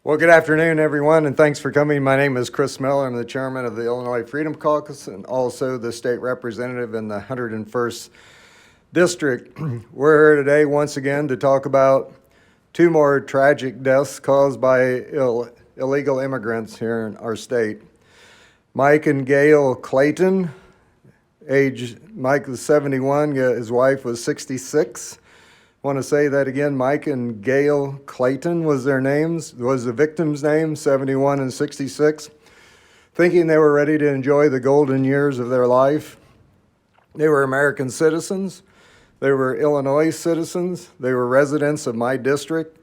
Well, good afternoon, everyone, and thanks for coming. My name is Chris Miller. I'm the chairman of the Illinois Freedom Caucus and also the state representative in the 101st District. We're here today once again to talk about two more tragic deaths caused by illegal immigrants here in our state. Mike and Gail Clayton, Mike was 71, his wife was 66. I want to say that again. Mike and Gail Clayton was their names, was the victim's name, 71 and 66, thinking they were ready to enjoy the golden years of their life. They were American citizens. They were Illinois citizens. They were residents of my district,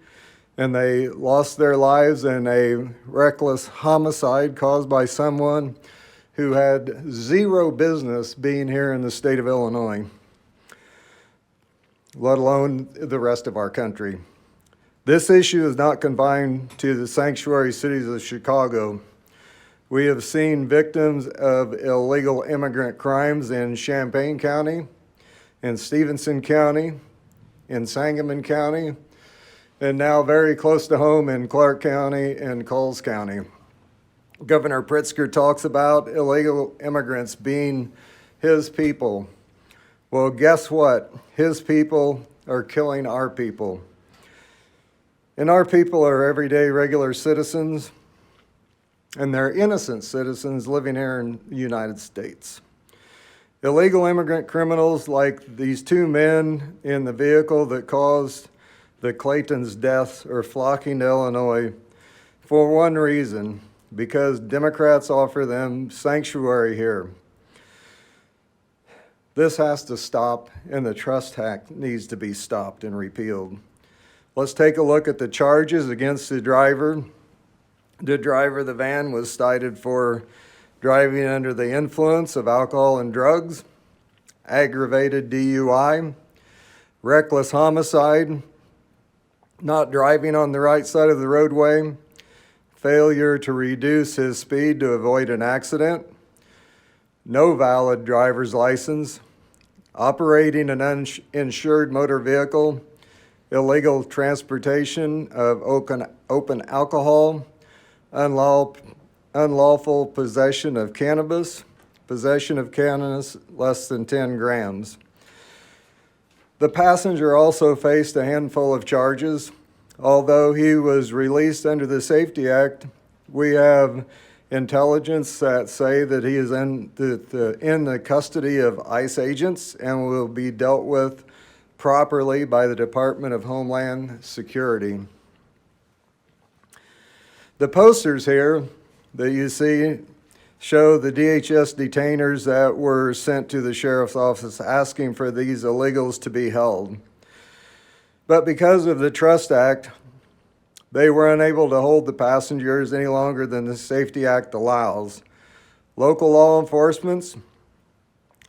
and they lost their lives in a reckless homicide caused by someone who had zero business being here in the state of Illinois, let alone the rest of our country. This issue is not confined to the sanctuary cities of Chicago. We have seen victims of illegal immigrant crimes in Champaign County, in Stevenson County, in Sangamon County, and now very close to home in Clark County and Coles County. Governor Pritzker talks about illegal immigrants being his people. Well, guess what? His people are killing our people. And our people are everyday regular citizens, and they're innocent citizens living here in the United States. Illegal immigrant criminals like these two men in the vehicle that caused the Clayton's deaths are flocking to Illinois for one reason, because Democrats offer them sanctuary here. This has to stop, and the Trust Act needs to be stopped and repealed. Let's take a look at the charges against the driver. The driver of the van was cited for driving under the influence of alcohol and drugs, aggravated DUI, reckless homicide, not driving on the right side of the roadway, failure to reduce his speed to avoid an accident, no valid driver's license, operating an uninsured motor vehicle, illegal transportation of open alcohol, unlawful possession of cannabis less than 10 grams. The passenger also faced a handful of charges. Although he was released under the Safety Act, we have intelligence that say that he is in the custody of ICE agents and will be dealt with properly by the Department of Homeland Security. The posters here that you see show the DHS detainers that were sent to the sheriff's office asking for these illegals to be held. But because of the Trust Act, they were unable to hold the passengers any longer than the Safety Act allows. Local law enforcement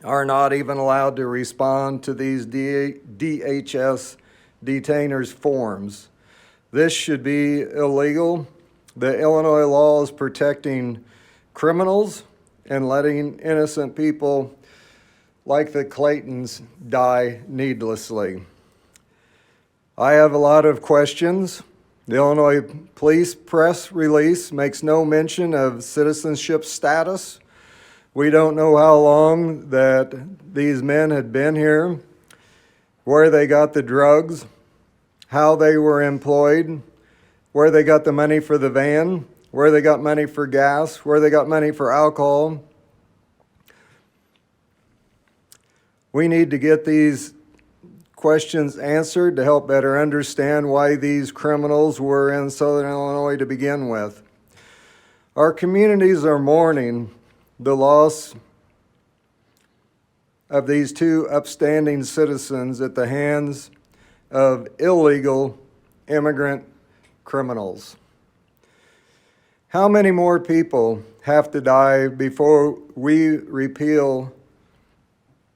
are not even allowed to respond to these DHS detainers' forms. This should be illegal. The Illinois law is protecting criminals and letting innocent people like the Claytons die needlessly. I have a lot of questions. The Illinois Police press release makes no mention of citizenship status. We don't know how long that these men had been here, where they got the drugs, how they were employed, where they got the money for the van, where they got money for gas, where they got money for alcohol. We need to get these questions answered to help better understand why these criminals were in Southern Illinois to begin with. Our communities are mourning the loss of these two upstanding citizens at the hands of illegal immigrant criminals. How many more people have to die before we repeal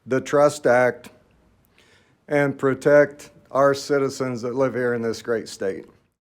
the Trust Act and protect our citizens that live here in this great state?